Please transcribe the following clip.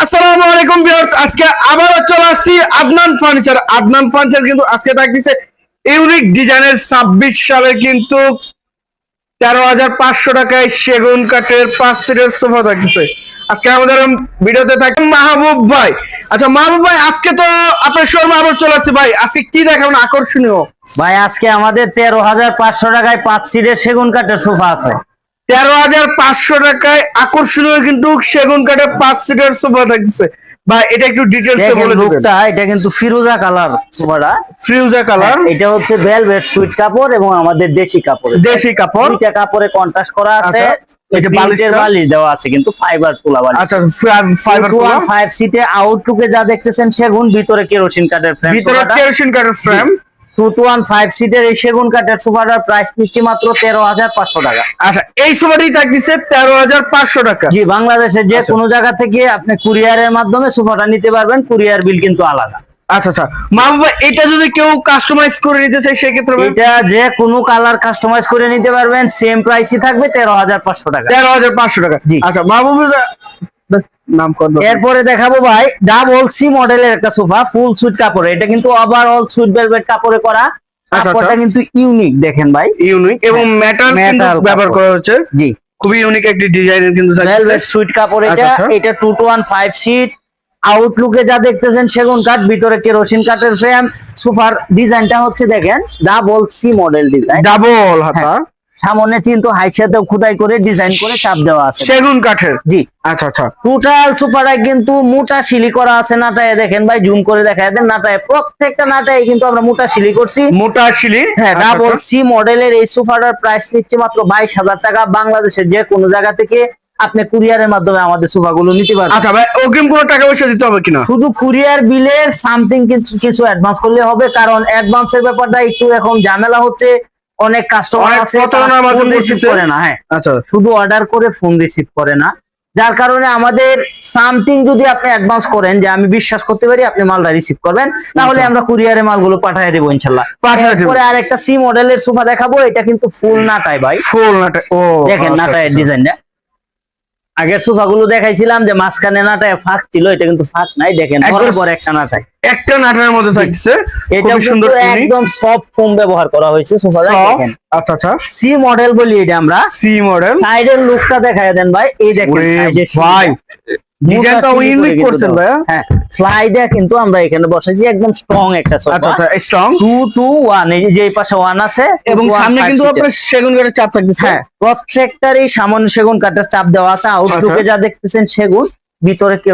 আসসালামু আলাইকুম ভিউয়ার্স, আজকে আবারও চলে আসছি আদনান ফার্নিচার কিন্তু আজকে থাকতেছে ইউনিক ডিজাইনের 26 সালের কিন্তু 13,500 টাকায় সেগুন কাঠের 5 সিটের সোফা থাকতেছে। আজকে আমাদের ভিডিওতে থাকে মাহবুব ভাই। আচ্ছা মাহবুব ভাই, আজকে তো আপনার শোরুমে আবার চলে আসছে ভাই, আজকে কি দেখাবেন আকর্ষণীয়? ভাই আজকে আমাদের 13,500 টাকায় 5 সিটের সেগুন কাঠের সোফা আছে। 13,500 টাকায় আকর্ষণীয় কিন্তু সেগুন কাঠের 5 সিটের সোফা থাকতেছে। ভাই এটা একটু ডিটেইলসে বলে দিবেন। এটা কিন্তু ফিরোজা কালার সোফাটা, ফিরোজা কালার। এটা হচ্ছে ভেলভেট সুইট কাপড় এবং আমাদের দেশি কাপড়। দুইটা কাপড়ে কন্ট্রাস্ট করা আছে। এই যে বালিশ দেওয়া আছে কিন্তু ফাইবার তোলা বালিশ। আচ্ছা, ফাইবার তোলা। 5 সিটে আউটলুকে যা দেখতেছেন সেগুন, ভিতরে কেরোসিন কাঠের ফ্রেম। 215 সিটের এই সেগুন কাঠের সোফাটার প্রাইস নিচ্ছে মাত্র 13,500 টাকা। আচ্ছা, এই সোফাটি থাকছে 13,500 টাকা। জি, বাংলাদেশের যে কোনো জায়গা থেকে আপনি কুরিয়ারের মাধ্যমে সোফাটা নিতে পারবেন, কুরিয়ার বিল কিন্তু আলাদা। আচ্ছা মাহবুব ভাই, এটা যদি কেউ কাস্টমাইজ করে নিতে চায় সেক্ষেত্রে? এটা যে কোনো কালার কাস্টমাইজ করে নিতে পারবেন, সেম প্রাইসই থাকবে 13,500 টাকা। 13,500 টাকা। আচ্ছা মাহবুব নাম কর। এরপরে দেখাবো ভাই ডাবল সি মডেলের একটা সোফা, ফুল সুইট কাপড়ে। এটা কিন্তু ওভারঅল সুইট ভেলভেট কাপড়ে করা। কাপড়টা কিন্তু ইউনিক, দেখেন ভাই, ইউনিক এবং মেটাল ব্যবহার করা হচ্ছে। জি, খুবই ইউনিক একটি ডিজাইনের কিন্তু ভেলভেট সুইট কাপড়। এটা 215 সিট। আউটলুকে যা দেখতেছেন সেগুন কাঠ, ভিতরে কেরোসিন কাঠের ফ্রেম। সোফার ডিজাইনটা হচ্ছে দেখেন double C model design, double হাতা। সামনে কিন্তু হাইসাতেও খোদাই করে ডিজাইন করে চাপ দেওয়া আছে সেগুন কাঠের। জি, আচ্ছা। টোটাল সোফাটা কিন্তু মোটা শিলি করা আছে। নাটায় দেখেন ভাই, জুম করে দেখায় দেন। নাটায় প্রত্যেকটা নাটায় কিন্তু আমরা মোটা শিলি করছি। মোটা শিলি। হ্যাঁ, ডাবল সি মডেলের এই সোফাটার প্রাইস নিচ্ছে মাত্র 22,000 টাকা। বাংলাদেশের যে কোনো জায়গা থেকে আপনি কুরিয়ারের মাধ্যমে আমাদের সোফাগুলো নিতে পারবেন। আচ্ছা ভাই, অগ্রিম কোনো টাকা পয়সা দিতে হবে কিনা? শুধু কুরিয়ার বিলের সামথিং কিছু অ্যাডভান্স করলে হবে, কারণ অ্যাডভান্সের ব্যাপারটা একটু এখন ঝামেলা হচ্ছে। অনেক কাস্টমার আছে ফোন রিসিভ করে না। হ্যাঁ, আচ্ছা, শুধু অর্ডার করে ফোন রিসিভ করে না, যার কারণে আমাদের সামথিং যদি আপনি অ্যাডভান্স করেন, যে আমি বিশ্বাস করতে পারি আপনি মালটা রিসিভ করবেন, তাহলে আমরা কুরিয়ারে মালগুলো পাঠিয়ে দেবো ইনশাল্লাহ। পরে আর একটা সি মডেলের সোফা দেখাবো। এটা কিন্তু ফুল নাটায় ভাই, ফুল নাটায়। ও দেখেন নাটায়ের ডিজাইনটা। আগের সোফা গুলো দেখাইছিলাম যে মাঝখানে নাটায় ফাঁক ছিল, এটা কিন্তু ফাঁক নাই। দেখেন বরাবর একটা নাটায়, একটা নাটার মধ্যে থাকছে। এটা সুন্দর, একদম সফট ফোম ব্যবহার করা হয়েছে সোফাটা। দেখেন আচ্ছা, সি মডেল বলি এটা আমরা। C model. সাইডের লুকটা দেখায় দেন ভাই, এই দেখেন ভাই, ডিজাইনটা ইউনিক করছেন ভাই। হ্যাঁ, ফ্লাইটা কিন্তু আমরা এখানে বসাইছি, একদম স্ট্রং একটা সোফা। আচ্ছা, স্ট্রং। 2 to 1, এই যে এই পাশে 1 আছে এবং সামনে কিন্তু আপনার সেগুন কাঠের চাপ থাকতেছে। হ্যাঁ, প্রত্যেকটারই সামনে সেগুন কাঠের চাপ দেওয়া আছে। আউটলুকে যা দেখতেছেন সেগুন, ভিতরে